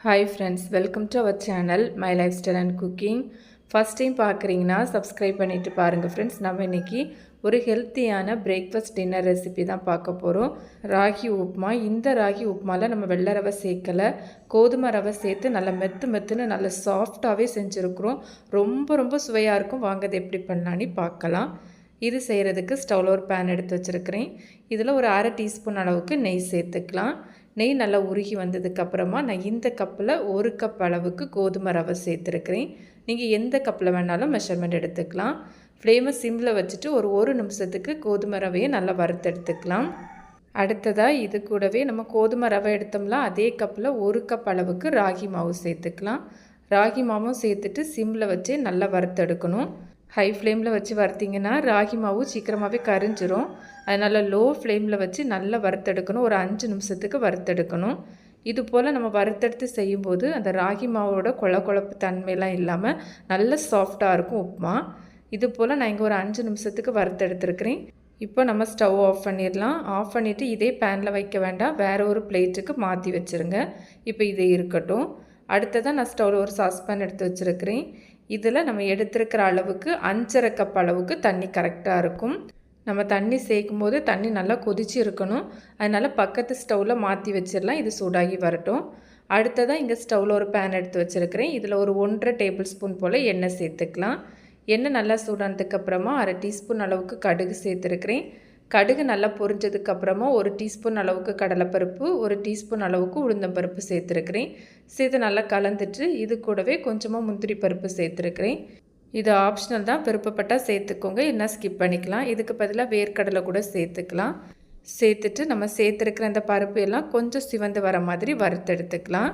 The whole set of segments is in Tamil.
Hi friends, welcome to our channel My Lifestyle and Cooking. First time பார்க்குறீங்கன்னா subscribe பண்ணிட்டு பாருங்க friends. நம்ம இன்னைக்கு ஒரு ஹெல்த்தியான பிரேக்ஃபாஸ்ட் டின்னர் ரெசிபி தான் பார்க்க போகிறோம். ராகி உப்புமா. இந்த ராகி உப்புமாவில் நம்ம வெள்ளை ரவை சேர்க்கலை, கோதுமை ரவை சேர்த்து நல்லா மெத்துன்னு நல்லா சாஃப்டாகவே செஞ்சுருக்குறோம். ரொம்ப சுவையாக இருக்கும். வாங்க அது எப்படி பண்ணலான்னு பார்க்கலாம். இது செய்கிறதுக்கு ஸ்டவ்வில் ஒரு பேன் எடுத்து வச்சுருக்கிறேன். இதில் ஒரு அரை டீஸ்பூன் அளவுக்கு நெய் சேர்த்துக்கலாம். நெய் நல்லா உருகி வந்ததுக்கப்புறமா நான் இந்த கப்பில் 1 கப் அளவுக்கு கோதுமை ரவை சேர்த்துருக்கிறேன். நீங்கள் எந்த கப்பில் வேணாலும் மெஷர்மெண்ட் எடுத்துக்கலாம். ஃப்ளேமை சிம்மில் வச்சுட்டு ஒரு நிமிஷத்துக்கு கோதுமை ரவையை நல்லா வறுத்தெடுத்துக்கலாம். அடுத்ததாக இது கூடவே நம்ம கோதுமை ரவை எடுத்தோம்னா அதே கப்பில் 1 கப் அளவுக்கு ராகி மாவு சேர்த்துக்கலாம். ராகி மாவும் சேர்த்துட்டு சிம்மில் வச்சு நல்லா வறுத்தெடுக்கணும். ஹை ஃப்ளேமில் வச்சு வறுத்திங்கன்னா ராகி மாவு சீக்கிரமாகவே கரிஞ்சிரும். அதனால் லோ ஃப்ளேமில் வச்சு நல்லா வறுத்தெடுக்கணும். ஒரு 5 நிமிஷத்துக்கு வறுத்தெடுக்கணும். இது போல் நம்ம வறுத்தெடுத்து செய்யும்போது அந்த ராகி மாவோட கொழப்பு தன்மையெல்லாம் இல்லாமல் நல்ல சாஃப்டாக இருக்கும் உப்புமா. இது போல் நான் இங்கே ஒரு 5 நிமிஷத்துக்கு வறுத்தெடுத்துருக்கிறேன். இப்போ நம்ம ஸ்டவ் ஆஃப் பண்ணிடலாம். ஆஃப் பண்ணிவிட்டு இதே பேனில் வைக்க வேண்டாம், வேறு ஒரு பிளேட்டுக்கு மாற்றி வச்சுருங்க. இப்போ இது இருக்கட்டும். அடுத்ததான் நான் ஸ்டவ்வில் ஒரு சாஸ்பேன் எடுத்து வச்சுருக்கிறேன். இதில் நம்ம எடுத்துருக்கிற அளவுக்கு 5.5 கப் அளவுக்கு தண்ணி கரெக்டாக இருக்கும். நம்ம தண்ணி சேர்க்கும் போது தண்ணி நல்லா கொதிச்சு இருக்கணும். அதனால் பக்கத்து ஸ்டவ்வில் மாற்றி வச்சிடலாம். இது சூடாகி வரட்டும். அடுத்ததாக இங்கே ஸ்டவ்வில் ஒரு பேன் எடுத்து வச்சுருக்கிறேன். இதில் ஒரு 1.5 டேபிள் ஸ்பூன் போல் எண்ணெய் சேர்த்துக்கலாம். எண்ணெய் நல்லா சூடானதுக்கப்புறமா அரை டீஸ்பூன் அளவுக்கு கடுகு சேர்த்துருக்கிறேன். கடுகு நல்லா பொரிஞ்சதுக்கப்புறமா 1 டீஸ்பூன் அளவுக்கு கடலைப்பருப்பு, 1 டீஸ்பூன் அளவுக்கு உளுந்தம்பருப்பு சேர்த்துருக்கிறேன். சேர்த்து நல்லா கலந்துட்டு இது கூடவே கொஞ்சமாக முந்திரி பருப்பு சேர்த்துருக்கிறேன். இது ஆப்ஷனல் தான், விருப்பப்பட்டால் சேர்த்துக்கோங்க, என்ன ஸ்கிப் பண்ணிக்கலாம். இதுக்கு பதிலாக வேர்க்கடலை கூட சேர்த்துக்கலாம். சேர்த்துட்டு நம்ம சேர்த்துருக்கிற அந்த பருப்பு எல்லாம் கொஞ்சம் சிவந்து வர மாதிரி வறுத்தெடுத்துக்கலாம்.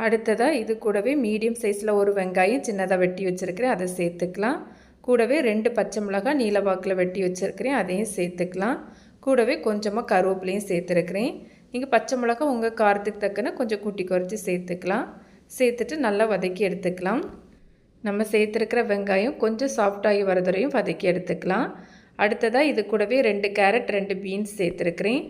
அடுத்ததாக இது கூடவே மீடியம் சைஸில் ஒரு வெங்காயம் சின்னதாக வெட்டி வச்சுருக்கிறேன், அதை சேர்த்துக்கலாம். கூடவே 2 பச்சை மிளகாய் நீலவாக்கில் வெட்டி வச்சுருக்கிறேன், அதையும் சேர்த்துக்கலாம். கூடவே கொஞ்சமாக கருவேப்பிலையும் சேர்த்துருக்கிறேன். நீங்கள் பச்சை மிளகாய் உங்கள் காரத்துக்கு தக்கன கொஞ்சம் கூட்டி குறைச்சி சேர்த்துக்கலாம். சேர்த்துட்டு நல்லா வதக்கி எடுத்துக்கலாம். நம்ம சேர்த்துருக்கிற வெங்காயம் கொஞ்சம் சாஃப்டாகி வரதுறையும் வதக்கி எடுத்துக்கலாம். அடுத்ததாக இது கூடவே 2 கேரட் 2 பீன்ஸ் சேர்த்துருக்கிறேன்.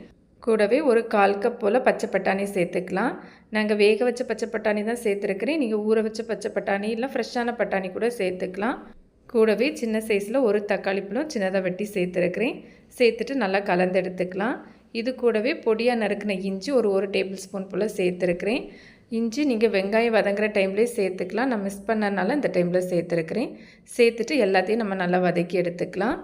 கூடவே ஒரு 1/4 கப் போல் பச்சை பட்டாணி சேர்த்துக்கலாம். நாங்கள் வேக வச்ச பச்சை பட்டாணி தான் சேர்த்துருக்கிறேன். நீங்கள் ஊற வச்ச பச்சை பட்டாணி இல்லை ஃப்ரெஷ்ஷான பட்டாணி கூட சேர்த்துக்கலாம். கூடவே சின்ன சைஸில் ஒரு தக்காளி பழம் சின்னதாக வெட்டி சேர்த்துருக்கிறேன். சேர்த்துட்டு நல்லா கலந்து எடுத்துக்கலாம். இது கூடவே பொடியாக நறுக்கின இஞ்சி ஒரு டேபிள் ஸ்பூன் போல் சேர்த்துருக்கிறேன். இஞ்சி நீங்கள் வெங்காயம் வதங்குற டைம்லேயே சேர்த்துக்கலாம். நான் மிஸ் பண்ணனால இந்த டைமில் சேர்த்துருக்கிறேன். சேர்த்துட்டு எல்லாத்தையும் நம்ம நல்லா வதக்கி எடுத்துக்கலாம்.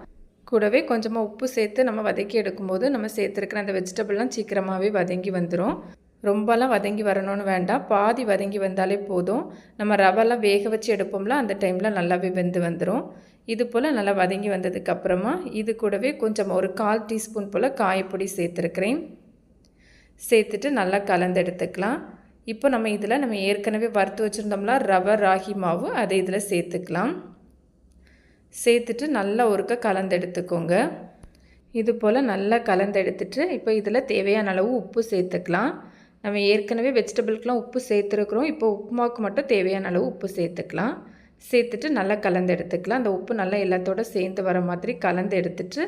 கூடவே கொஞ்சமாக உப்பு சேர்த்து நம்ம வதக்கி எடுக்கும்போது நம்ம சேர்த்துருக்கிற அந்த வெஜிடபிள்லாம் சீக்கிரமாகவே வதங்கி வந்துடும். ரொம்பலாம் வதங்கி வரணும்னு வேண்டாம், பாதி வதங்கி வந்தாலே போதும். நம்ம ரவெல்லாம் வேக வச்சு எடுப்போம்ல, அந்த டைமில் நல்லாவே வெந்து வந்துடும். இது போல் நல்லா வதங்கி வந்ததுக்கப்புறமா இது கூடவே கொஞ்சம் ஒரு 1/4 டீஸ்பூன் போல் காயப்பொடி சேர்த்துருக்கிறேன். சேர்த்துட்டு நல்லா கலந்து எடுத்துக்கலாம். இப்போ நம்ம இதில் நம்ம ஏற்கனவே வறுத்து வச்சுருந்தோம்ல ரவை ராகி மாவு, அதை இதில் சேர்த்துக்கலாம். சேர்த்துட்டு நல்லா ஒருக்க கலந்து எடுத்துக்கோங்க. இது போல் நல்லா கலந்து எடுத்துட்டு இப்போ இதில் தேவையான அளவு உப்பு சேர்த்துக்கலாம். நம்ம ஏற்கனவே வெஜிடபிள்க்கெலாம் உப்பு சேர்த்துருக்குறோம். இப்போ உப்புமாவுக்கு மட்டும் தேவையான அளவு உப்பு சேர்த்துக்கலாம். சேர்த்துட்டு நல்லா கலந்து எடுத்துக்கலாம். அந்த உப்பு நல்லா எல்லாத்தோடு சேர்ந்து வர மாதிரி கலந்து எடுத்துட்டு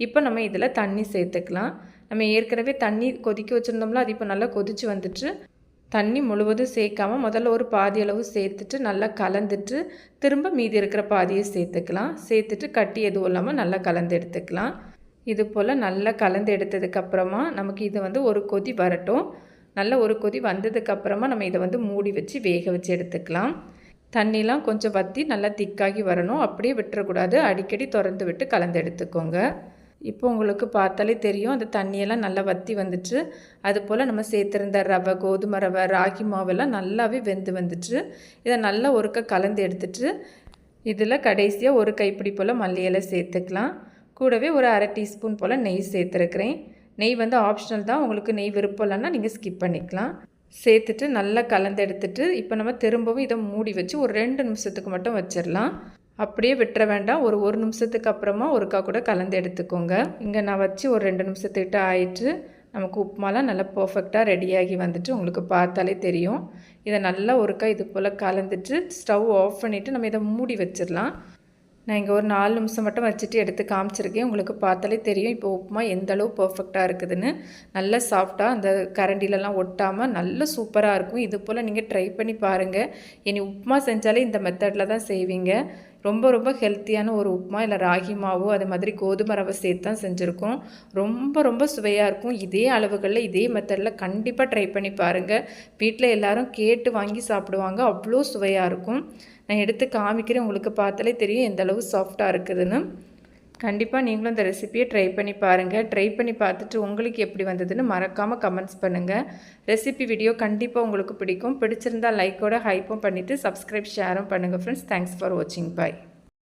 இப்போ நம்ம இதில் தண்ணி சேர்த்துக்கலாம். நம்ம ஏற்கனவே தண்ணி கொதிக்க வச்சுருந்தோம்ல, அது இப்போ நல்லா கொதித்து வந்துட்டு தண்ணி முழுவதும் சேர்க்காமல் முதல்ல ஒரு பாதி அளவு சேர்த்துட்டு நல்லா கலந்துட்டு திரும்ப மீதி இருக்கிற பாதியை சேர்த்துக்கலாம். சேர்த்துட்டு கட்டி எதுவும் இல்லாமல் நல்லா கலந்து எடுத்துக்கலாம். இது போல் நல்லா கலந்து எடுத்ததுக்கப்புறமா நமக்கு இது ஒரு கொதி வரட்டும். நல்ல ஒரு கொதி வந்ததுக்கப்புறமா நம்ம இதை மூடி வச்சு வேக வச்சு எடுத்துக்கலாம். தண்ணிலாம் கொஞ்சம் வற்றி நல்லா திக்காகி வரணும், அப்படியே விட்டுறக்கூடாது. அடிக்கடி திறந்து விட்டு கலந்து எடுத்துக்கோங்க. இப்போ உங்களுக்கு பார்த்தாலே தெரியும், அந்த தண்ணியெல்லாம் நல்லா வற்றி வந்துட்டு அதுபோல் நம்ம சேர்த்துருந்த ரவை, கோதுமை ரவை, ராகி மாவெல்லாம் நல்லாவே வெந்து வந்துட்டு இதை நல்லா ஒருக்க கலந்து எடுத்துட்டு இதில் கடைசியாக ஒரு கைப்பிடி போல் மல்லி இலை சேர்த்துக்கலாம். கூடவே ஒரு அரை டீஸ்பூன் போல் நெய் சேர்த்துருக்கிறேன். நெய் ஆப்ஷனல் தான், உங்களுக்கு நெய் விருப்பம் இல்லைன்னா நீங்கள் ஸ்கிப் பண்ணிக்கலாம். சேர்த்துட்டு நல்லா கலந்து எடுத்துட்டு இப்போ நம்ம திரும்பவும் இதை மூடி வச்சு ஒரு 2 நிமிஷத்துக்கு மட்டும் வச்சிடலாம். அப்படியே விட்டுற வேண்டாம். ஒரு நிமிஷத்துக்கு அப்புறமா ஒருக்கா கூட கலந்து எடுத்துக்கோங்க. இங்கே நான் வச்சு ஒரு 2 நிமிஷத்துக்கிட்ட ஆயிட்டு நமக்கு உப்புமாலாம் நல்லா பர்ஃபெக்டாக ரெடியாகி வந்துட்டு உங்களுக்கு பார்த்தாலே தெரியும். இதை நல்லா ஒருக்கா இது போல் கலந்துட்டு ஸ்டவ் ஆஃப் பண்ணிவிட்டு நம்ம இதை மூடி வச்சிடலாம். நான் இங்கே ஒரு 4 நிமிஷம் மட்டும் வச்சுட்டு எடுத்து காமிச்சிருக்கேன். உங்களுக்கு பார்த்தாலே தெரியும் இப்போ உப்புமா எந்த அளவு பர்ஃபெக்டாக இருக்குதுன்னு. நல்ல சாஃப்டாக அந்த கரண்டிலலாம் ஒட்டாமல் நல்ல சூப்பராக இருக்கும். இது போல் நீங்கள் ட்ரை பண்ணி பாருங்கள். இனி உப்புமா செஞ்சாலே இந்த மெத்தடில் தான் செய்வீங்க. ரொம்ப ரொம்ப ஹெல்த்தியான ஒரு உப்புமா. இல்லை ராகி மாவு அது மாதிரி கோதுமை ரவை சேர்த்து தான் செஞ்சுருக்கோம். ரொம்ப ரொம்ப சுவையாக இருக்கும். இதே அளவுகளில் இதே மெத்தடில் கண்டிப்பாக ட்ரை பண்ணி பாருங்கள். வீட்டில் எல்லோரும் கேட்டு வாங்கி சாப்பிடுவாங்க. அவ்வளோ சுவையாக இருக்கும். நான் எடுத்து காமிக்கிறேன். உங்களுக்கு பார்த்தாலே தெரியும் எந்த அளவு சாஃப்டாக இருக்குதுன்னு. கண்டிப்பாக நீங்களும் இந்த ரெசிபியை ட்ரை பண்ணி பாருங்கள். ட்ரை பண்ணி பார்த்துட்டு உங்களுக்கு எப்படி வந்ததுன்னு மறக்காமல் கமெண்ட்ஸ் பண்ணுங்கள். ரெசிபி வீடியோ கண்டிப்பாக உங்களுக்கு பிடிக்கும். பிடிச்சிருந்தால் லைக்கோட ஹைப்பும் பண்ணிவிட்டு சப்ஸ்கிரைப் ஷேரும் பண்ணுங்கள் ஃப்ரெண்ட்ஸ். தேங்க்ஸ் ஃபார் வாட்சிங். பாய்.